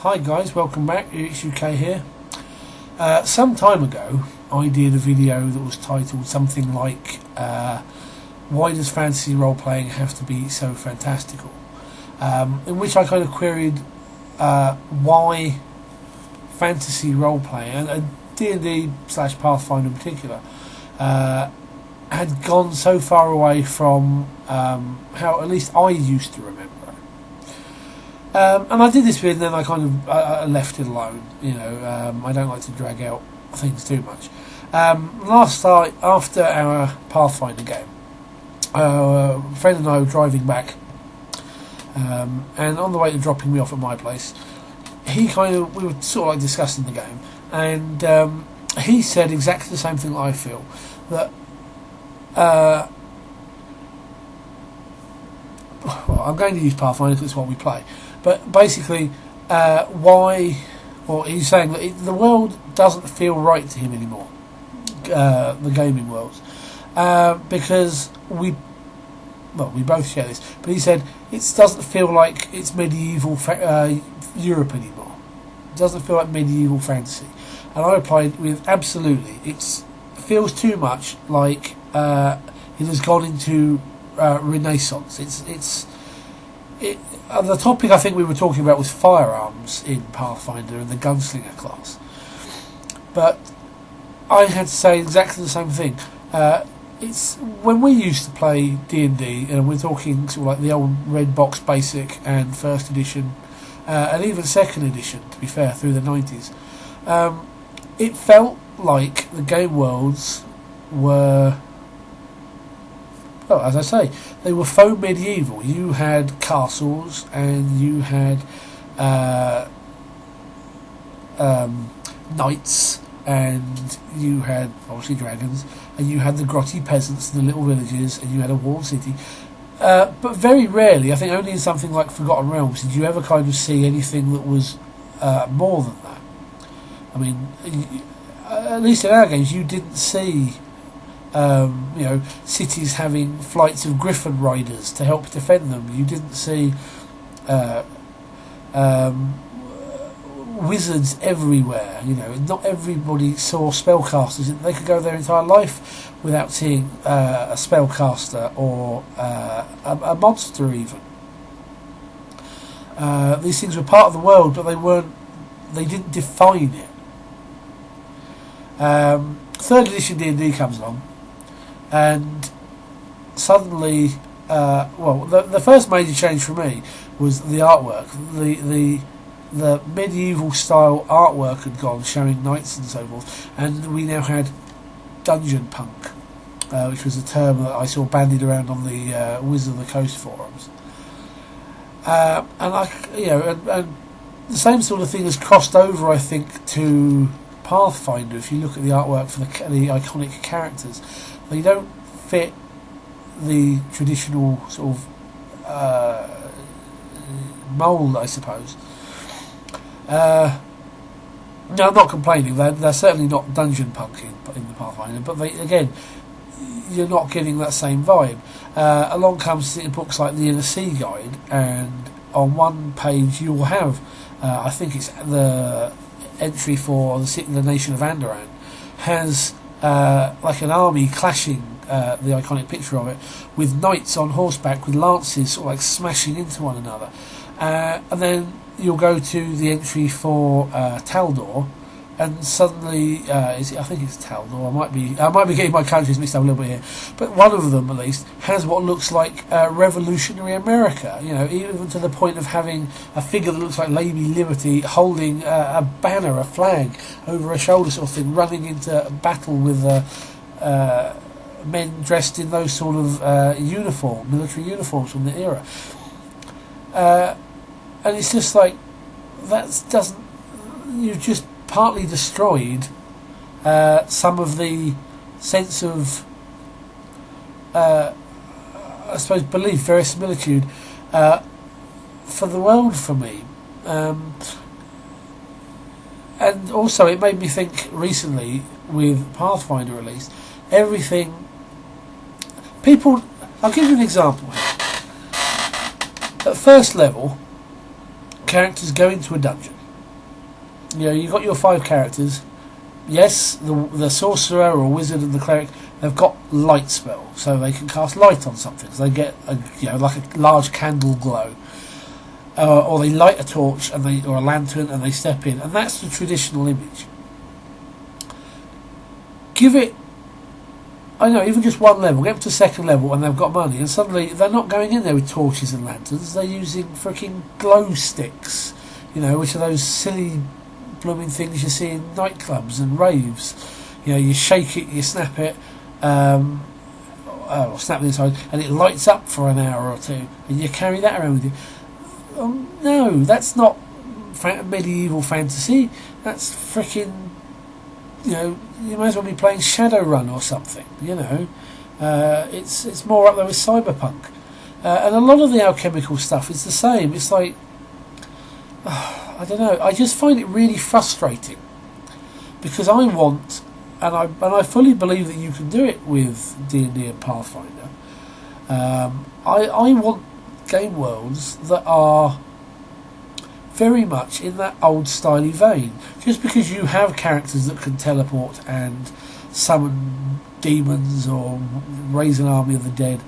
Hi guys, welcome back. It's UK here. Some time ago, I did a video that was titled something like "Why does fantasy role playing have to be so fantastical?" In which I kind of queried why fantasy role playing and D&D / Pathfinder in particular had gone so far away from how at least I used to remember. And I did this bit, and then I kind of I left it alone. I don't like to drag out things too much. Last night, after our Pathfinder game, a friend and I were driving back, and on the way to dropping me off at my place, we were sort of like discussing the game, and he said exactly the same thing that I feel, that well, I'm going to use Pathfinder because it's what we play. But basically, he's saying that the world doesn't feel right to him anymore, the gaming world, because we both share this. But he said it doesn't feel like it's medieval Europe anymore. It doesn't feel like medieval fantasy. And I replied with absolutely. It feels too much like it has gone into Renaissance. The topic I think we were talking about was firearms in Pathfinder and the gunslinger class. But I had to say exactly the same thing. It's when we used to play D&D, and we're talking sort of like the old red box basic and first edition, and even second edition, to be fair, through the 90s. It felt like the game worlds were, well, as I say, they were faux medieval. You had castles, and you had knights, and you had obviously dragons, and you had the grotty peasants in the little villages, and you had a walled city. But very rarely, I think only in something like Forgotten Realms, did you ever kind of see anything that was more than that. I mean, at least in our games, you didn't see cities having flights of griffin riders to help defend them. You didn't see wizards everywhere. Not everybody saw spellcasters. They could go their entire life without seeing a spellcaster or a monster even. These things were part of the world, but they didn't define it. Third edition D&D comes along, and suddenly, the first major change for me was the artwork. The medieval style artwork had gone, showing knights and so forth, and we now had dungeon punk, which was a term that I saw bandied around on the Wizard of the Coast forums. And the same sort of thing has crossed over, I think, to Pathfinder. If you look at the artwork for the iconic characters, they don't fit the traditional sort of mould, I suppose. No, I'm not complaining. They're certainly not dungeon punk in the Pathfinder, but you're not getting that same vibe. Along comes books like the Inner Sea Guide, and on one page you will have, I think it's the entry for the nation of Andoran, has like an army clashing, the iconic picture of it, with knights on horseback with lances sort of like smashing into one another. And then you'll go to the entry for Taldor, and suddenly, I think it's Taldor. I might be getting my countries mixed up a little bit here, but one of them at least has what looks like revolutionary America. Even to the point of having a figure that looks like Lady Liberty holding a banner, a flag over her shoulder, sort of thing, running into battle with men dressed in those sort of military uniforms from the era. And it's just like you've just partly destroyed some of the sense of, I suppose, belief, verisimilitude for the world for me. And also it made me think recently, with Pathfinder at least, I'll give you an example here. At first level, characters go into a dungeon. You've got your 5 characters. Yes, the sorcerer or wizard and the cleric, they've got light spell, so they can cast light on something. So they get like a large candle glow, or they light a torch or a lantern and they step in, and that's the traditional image. Give it, I know, even just one level, get them to second level, and they've got money, and suddenly they're not going in there with torches and lanterns. They're using freaking glow sticks, which are those silly blooming things you see in nightclubs and raves. You shake it, you snap it, or snap the inside, and it lights up for an hour or two, and you carry that around with you. No, that's not medieval fantasy. That's freaking, you might as well be playing Shadowrun or something. It's more up there with cyberpunk, and a lot of the alchemical stuff is the same. It's like, I don't know. I just find it really frustrating because I want, and I fully believe that you can do it with D&D and Pathfinder. I want game worlds that are very much in that old styly vein. Just because you have characters that can teleport and summon demons or raise an army of the dead,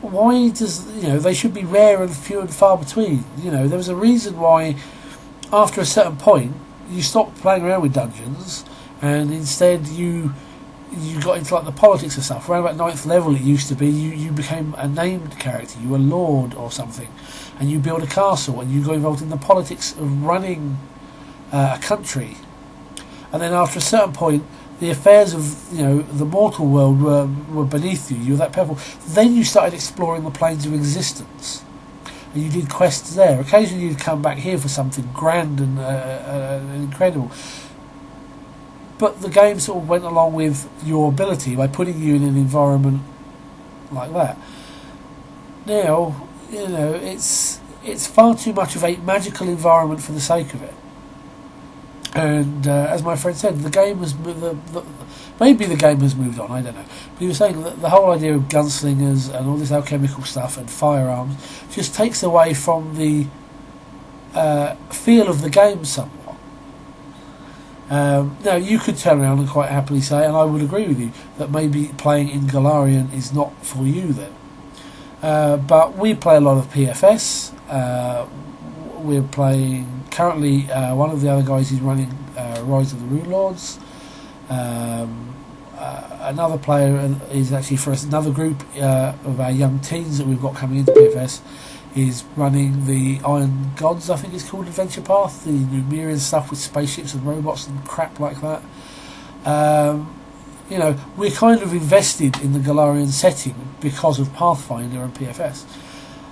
why does they should be rare and few and far between? There was a reason why after a certain point you stopped playing around with dungeons and instead you got into like the politics of stuff. Around about 9th level it used to be you became a named character, you were lord or something, and you build a castle and you got involved in the politics of running a country. And then after a certain point the affairs of the mortal world were beneath you. You were that powerful. Then you started exploring the planes of existence, and you did quests there. Occasionally you'd come back here for something grand and incredible. But the game sort of went along with your ability by putting you in an environment like that. Now, it's far too much of a magical environment for the sake of it. And as my friend said, the game has maybe the game has moved on. I don't know. But he was saying that the whole idea of gunslingers and all this alchemical stuff and firearms just takes away from the feel of the game somewhat. Now you could turn around and quite happily say, and I would agree with you, that maybe playing in Golarion is not for you then. But we play a lot of PFS. We're playing currently. One of the other guys is running Rise of the Rune Lords. Another player is actually for us. Another group of our young teens that we've got coming into PFS is running the Iron Gods, I think it's called, Adventure Path, the Numerian stuff with spaceships and robots and crap like that. We're kind of invested in the Golarion setting because of Pathfinder and PFS.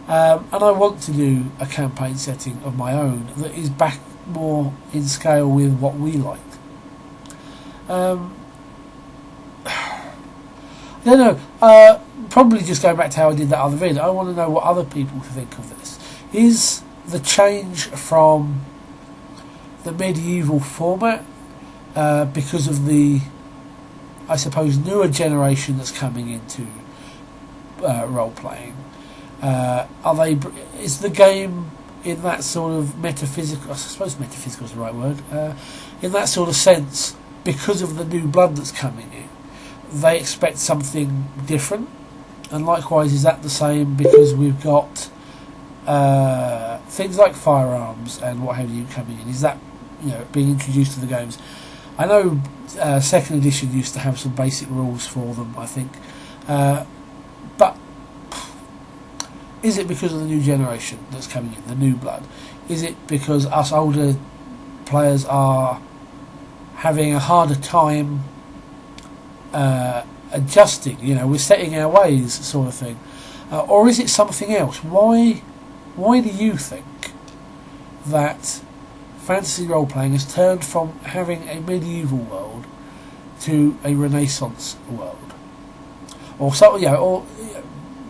And I want to do a campaign setting of my own that is back more in scale with what we like. I don't know. Probably just going back to how I did that other vid. I want to know what other people think of this. Is the change from the medieval format because of the, I suppose, newer generation that's coming into role playing? Is the game in that sort of metaphysical? I suppose metaphysical is the right word. In that sort of sense, because of the new blood that's coming in, they expect something different. And likewise, is that the same because we've got things like firearms and what have you coming in? Is that being introduced to the games? I know second edition used to have some basic rules for them, I think, but is it because of the new generation that's coming in, the new blood? Is it because us older players are having a harder time adjusting? We're setting our ways, sort of thing, or is it something else? Why do you think that fantasy role playing has turned from having a medieval world to a Renaissance world, or so? Or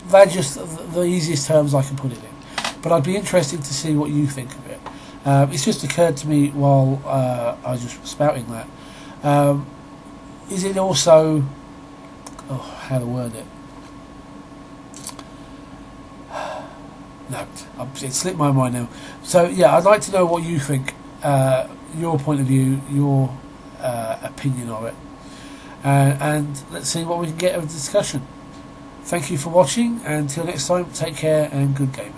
they're just the easiest terms I can put it in. But I'd be interested to see what you think of it. It's just occurred to me while I was just spouting that. Is it also, how to word it? No, it slipped my mind now. So yeah, I'd like to know what you think. your point of view, your opinion of it, and let's see what we can get of a discussion. Thank you for watching, and until next time, take care and good gaming.